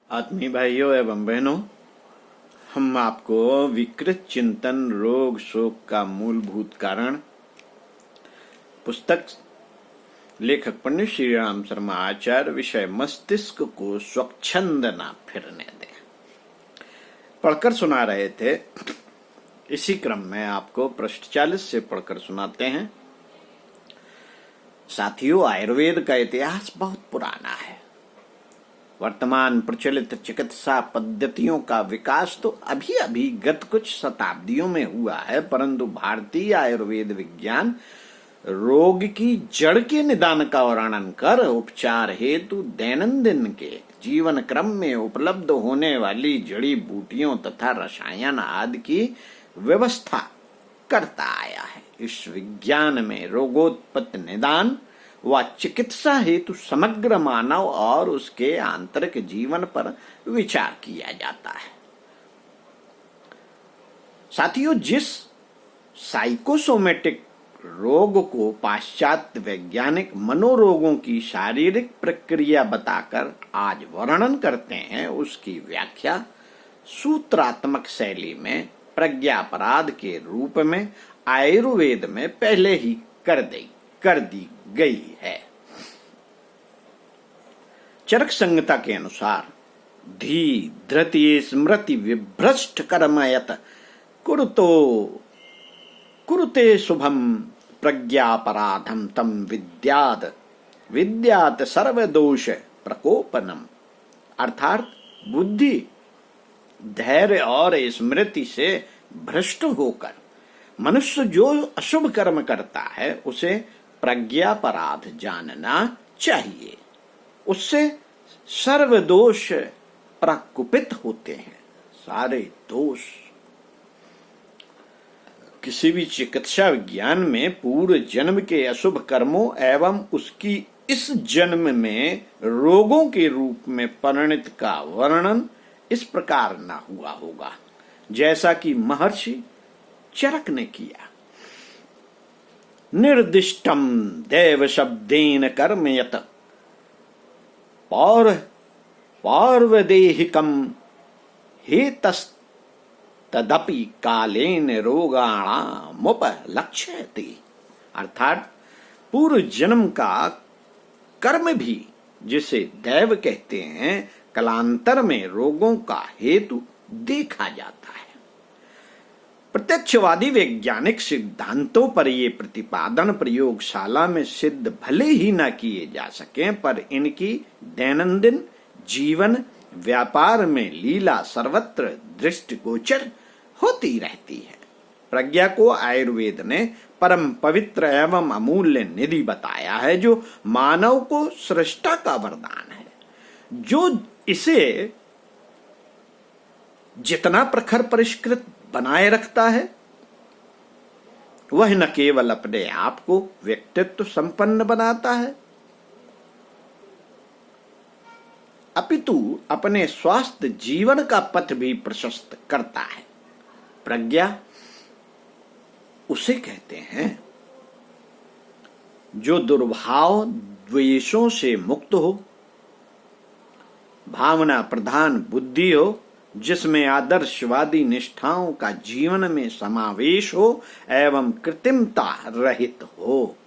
आत्मीय भाइयों एवं बहनों, हम आपको विकृत चिंतन रोग शोक का मूलभूत कारण पुस्तक लेखक पंडित श्री राम शर्मा आचार्य विषय मस्तिष्क को स्वच्छंद ना फिरने दें पढ़कर सुना रहे थे। इसी क्रम में आपको पृष्ठ 40 से पढ़कर सुनाते हैं। साथियों, आयुर्वेद का इतिहास बहुत पुराना है। वर्तमान प्रचलित चिकित्सा पद्धतियों का विकास तो अभी अभी गत कुछ शताब्दियों में हुआ है, परंतु भारतीय आयुर्वेद विज्ञान रोग की जड़ के निदान का वर्णन कर उपचार हेतु दैनंदिन के जीवन क्रम में उपलब्ध होने वाली जड़ी बूटियों तथा रसायन आदि की व्यवस्था करता आया है। इस विज्ञान में रोगोत्पत्ति निदान व चिकित्सा हेतु समग्र मानव और उसके आंतरिक जीवन पर विचार किया जाता है। साथियों, जिस साइकोसोमेटिक रोग को पाश्चात्य वैज्ञानिक मनोरोगों की शारीरिक प्रक्रिया बताकर आज वर्णन करते हैं, उसकी व्याख्या सूत्रात्मक शैली में प्रज्ञापराध के रूप में आयुर्वेद में पहले ही कर दी गई है। चरक संहिता के अनुसार धी धृति स्मृति विभ्रष्ट कर्मयत कुरुते शुभम प्रज्ञापराधम तम विद्यात सर्वदोष प्रकोपनम। अर्थात बुद्धि धैर्य और स्मृति से भ्रष्ट होकर मनुष्य जो अशुभ कर्म करता है उसे प्रज्ञापराध जानना चाहिए। उससे सर्व दोष प्रकुपित होते हैं। सारे दोष किसी भी चिकित्सा विज्ञान में पूर्व जन्म के अशुभ कर्मों एवं उसकी इस जन्म में रोगों के रूप में परिणत का वर्णन इस प्रकार न हुआ होगा जैसा कि महर्षि चरक ने किया। निर्दिष्टम देव शब्देन कर्म यत पौर्वदेहिकम हेतस्तदपि कालेन रोगाणामुपलक्ष्यते। अर्थात पूर्व जन्म का कर्म भी, जिसे दैव कहते हैं, कालांतर में रोगों का हेतु देखा जाता है। प्रत्यक्षवादी वैज्ञानिक सिद्धांतों पर ये प्रतिपादन प्रयोगशाला में सिद्ध भले ही न किए जा सके, पर इनकी दैनंदिन जीवन व्यापार में लीला सर्वत्र दृष्टिगोचर होती रहती है। प्रज्ञा को आयुर्वेद ने परम पवित्र एवं अमूल्य निधि बताया है, जो मानव को सृष्टा का वरदान है। जो इसे जितना प्रखर परिष्कृत बनाए रखता है, वह न केवल अपने आप को व्यक्तित्व संपन्न बनाता है, अपितु अपने स्वास्थ्य जीवन का पथ भी प्रशस्त करता है। प्रज्ञा उसे कहते हैं जो दुर्भाव द्वेषों से मुक्त हो, भावना प्रधान बुद्धि हो, जिसमें आदर्शवादी निष्ठाओं का जीवन में समावेश हो एवं कृत्रिमता रहित हो।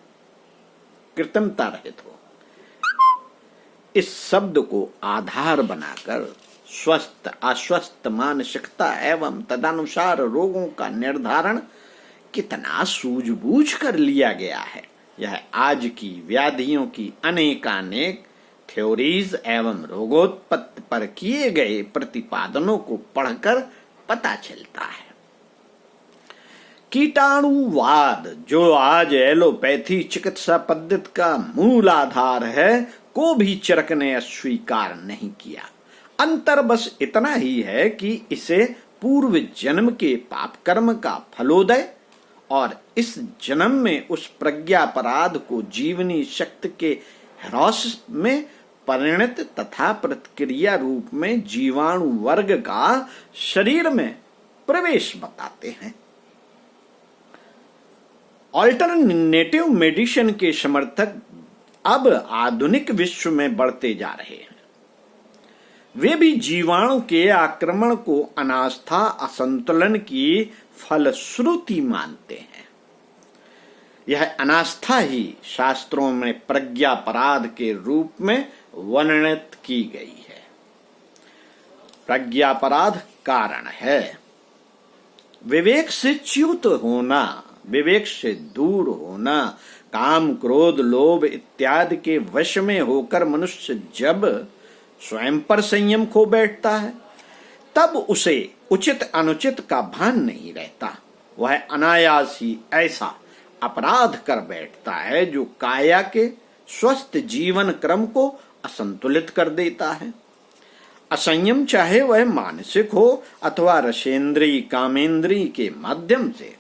इस शब्द को आधार बनाकर स्वस्थ अस्वस्थ मानसिकता एवं तदनुसार रोगों का निर्धारण कितना सूझबूझ कर लिया गया है, यह आज की व्याधियों की अनेकानेक थ्योरीज एवं रोगोत्पत्ति पर किए गए प्रतिपादनों को पढ़कर पता चलता है। कीटाणुवाद, जो आज एलोपैथी चिकित्सा पद्धति का मूल आधार है, को भी चरक ने अस्वीकार नहीं किया। अंतर बस इतना ही है कि इसे पूर्व जन्म के पाप कर्म का फलोदय और इस जन्म में उस प्रज्ञापराध को जीवनी शक्ति के ह्रास में परिणत तथा प्रतिक्रिया रूप में जीवाणु वर्ग का शरीर में प्रवेश बताते हैं। ऑल्टरनेटिव मेडिसिन के समर्थक अब आधुनिक विश्व में बढ़ते जा रहे हैं। वे भी जीवाणु के आक्रमण को अनास्था असंतुलन की फलश्रुति मानते हैं। यह अनास्था ही शास्त्रों में प्रज्ञापराध के रूप में वर्णित की गई है। प्रज्ञापराध कारण है। विवेक से च्युत होना, विवेक से दूर होना, काम क्रोध लोभ इत्यादि के वश में होकर मनुष्य जब स्वयं पर संयम खो बैठता है तब उसे उचित अनुचित का भान नहीं रहता। वह अनायास ही ऐसा अपराध कर बैठता है जो काया के स्वस्थ जीवन क्रम को असंतुलित कर देता है। असंयम चाहे वह मानसिक हो अथवा रसेंद्रीय कामेंद्रीय के माध्यम से।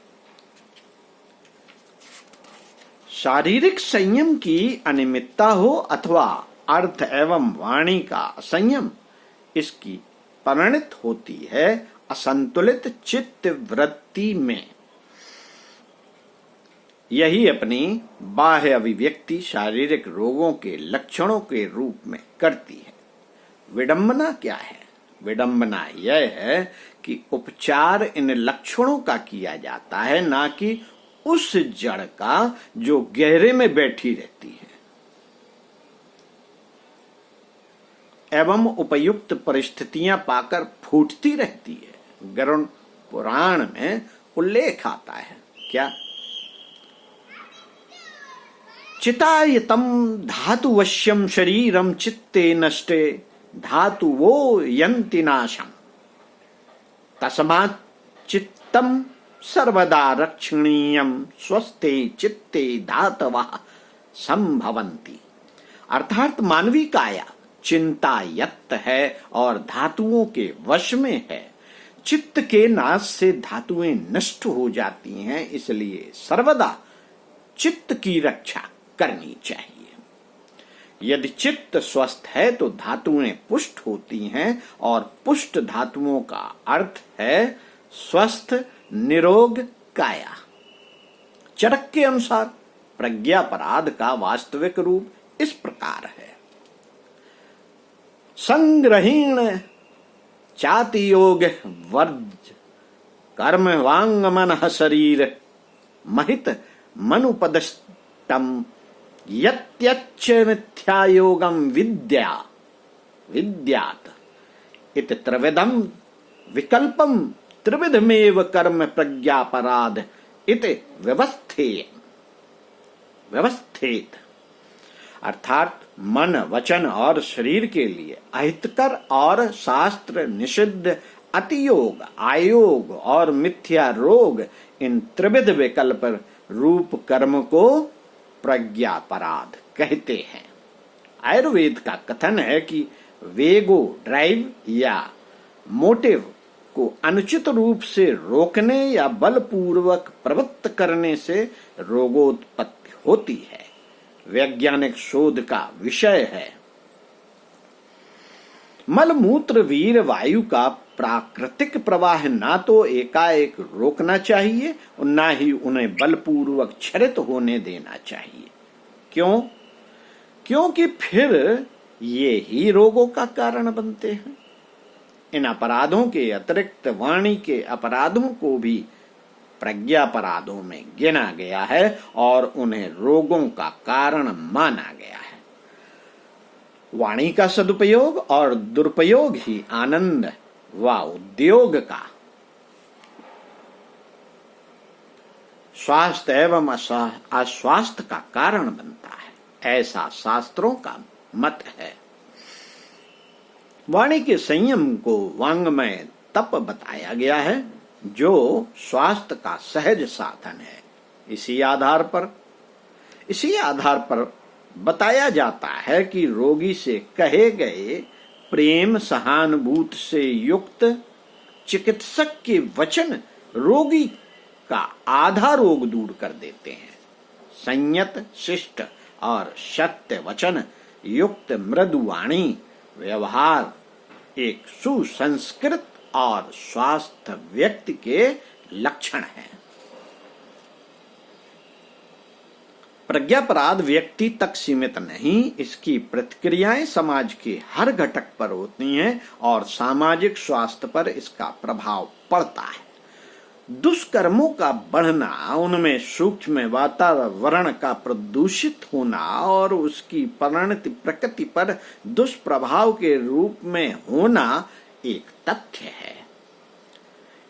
शारीरिक संयम की अनियमितता हो अथवा अर्थ एवं वाणी का असंयम, इसकी परिणत होती है असंतुलित चित्त वृत्ति में। यही अपनी बाह्य अभिव्यक्ति शारीरिक रोगों के लक्षणों के रूप में करती है। विडंबना क्या है? विडंबना यह है कि उपचार इन लक्षणों का किया जाता है, ना कि उस जड़ का जो गहरे में बैठी रहती है एवं उपयुक्त परिस्थितियां पाकर फूटती रहती है। गरुड़ पुराण में उल्लेख आता है क्या? चितायतम धातुवश्यम शरीरम चित्ते नष्टे धातुवो यन्ति नाशम तस्मात् चित्तम सर्वदा रक्षणीयम स्वस्थे चित्ते धातवः संभवन्ति। अर्थात मानवी काया चिंतायत्त है और धातुओं के वश में है। चित्त के नाश से धातुएं नष्ट हो जाती हैं, इसलिए सर्वदा चित्त की रक्षा करनी चाहिए। यदि चित्त स्वस्थ है तो धातुएं पुष्ट होती हैं और पुष्ट धातुओं का अर्थ है स्वस्थ निरोग काया। चरक के अनुसार प्रज्ञापराध का वास्तविक रूप इस प्रकार है। संग्रहीण चाति योग वर्ज कर्म वांग मन शरीर महित मनुपदष्टम यत्यच्च मिथ्या योगम विद्या विद्यात इत त्रिविधम विकल्पम त्रिविधमेव कर्म प्रज्ञापराध इति व्यवस्थित। अर्थात मन वचन और शरीर के लिए अहितकर और शास्त्र निषिद्ध अतियोग आयोग और मिथ्या रोग, इन त्रिविध विकल्प रूप कर्म को प्रज्ञापराध कहते हैं। आयुर्वेद का कथन है कि वेगो ड्राइव या मोटिव को अनुचित रूप से रोकने या बलपूर्वक प्रवृत्त करने से रोगोत्पत्ति होती है। वैज्ञानिक शोध का विषय है। मलमूत्र वीर वायु का प्राकृतिक प्रवाह ना तो एकाएक रोकना चाहिए और ना ही उन्हें बलपूर्वक क्षरित होने देना चाहिए। क्यों? क्योंकि फिर ये ही रोगों का कारण बनते हैं। इन अपराधों के अतिरिक्त वाणी के अपराधों को भी प्रज्ञापराधों में गिना गया है और उन्हें रोगों का कारण माना गया है। वाणी का सदुपयोग और दुरुपयोग ही आनंद व उद्योग का स्वास्थ्य एवं अस्वास्थ्य का कारण बनता है, ऐसा शास्त्रों का मत है। वाणी के संयम को वांग्मय तप बताया गया है जो स्वास्थ्य का सहज साधन है। इसी आधार पर बताया जाता है कि रोगी से कहे गए प्रेम सहानुभूति से युक्त चिकित्सक के वचन रोगी का आधा रोग दूर कर देते हैं। संयत शिष्ट और सत्य वचन युक्त मृदुवाणी व्यवहार एक सुसंस्कृत और स्वस्थ व्यक्ति के लक्षण हैं। प्रज्ञापराध व्यक्ति तक सीमित नहीं, इसकी प्रतिक्रियाएं समाज के हर घटक पर होती हैं और सामाजिक स्वास्थ्य पर इसका प्रभाव पड़ता है। दुष्कर्मों का बढ़ना, उनमें सूक्ष्म वातावरण का प्रदूषित होना और उसकी परिणति प्रकृति पर दुष्प्रभाव के रूप में होना एक तथ्य है।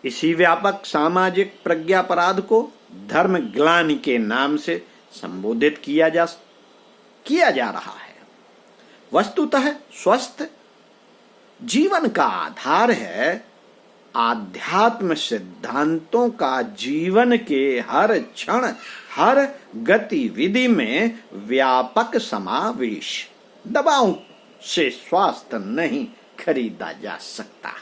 इसी व्यापक सामाजिक प्रज्ञापराध को धर्म ग्लानि के नाम से संबोधित किया जा रहा है। वस्तुतः स्वस्थ जीवन का आधार है आध्यात्म सिद्धांतों का जीवन के हर क्षण, हर गतिविधि में व्यापक समावेश। दवाओं से स्वास्थ्य नहीं खरीदा जा सकता।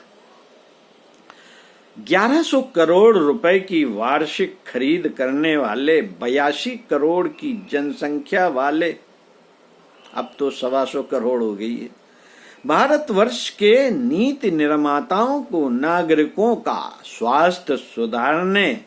1100 करोड़ रुपए की वार्षिक खरीद करने वाले 82 करोड़ की जनसंख्या वाले, अब तो 125 करोड़ हो गई है, भारतवर्ष के नीति निर्माताओं को नागरिकों का स्वास्थ्य सुधारने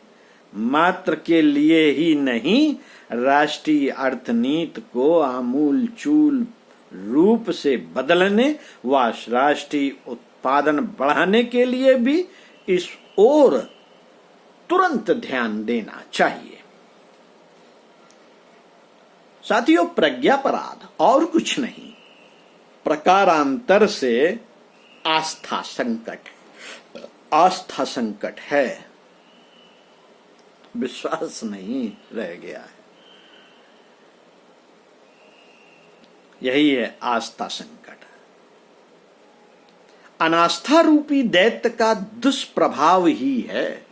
मात्र के लिए ही नहीं, राष्ट्रीय अर्थनीति को आमूलचूल रूप से बदलने व राष्ट्रीय उत्पादन बढ़ाने के लिए भी इस ओर तुरंत ध्यान देना चाहिए। साथियों, प्रज्ञापराध और कुछ नहीं, प्रकारांतर से आस्था संकट है। विश्वास नहीं रह गया है, यही है आस्था संकट। अनास्था रूपी दैत्य का दुष्प्रभाव ही है।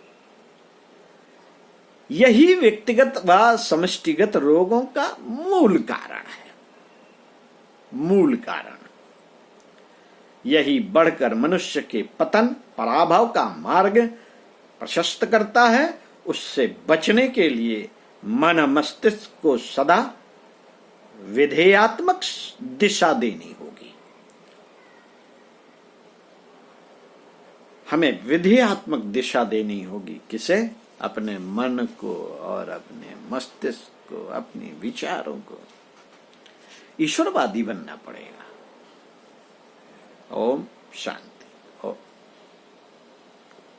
यही व्यक्तिगत व समष्टिगत रोगों का मूल कारण है। मूल कारण यही बढ़कर मनुष्य के पतन, पराभव का मार्ग प्रशस्त करता है। उससे बचने के लिए मन मस्तिष्क को सदा विधेयात्मक दिशा देनी होगी। हमें विधेयात्मक दिशा देनी होगी। किसे? अपने मन को और अपने मस्तिष्क को, अपने विचारों को ईश्वरवादी बनना पड़ेगा। ओम शांति।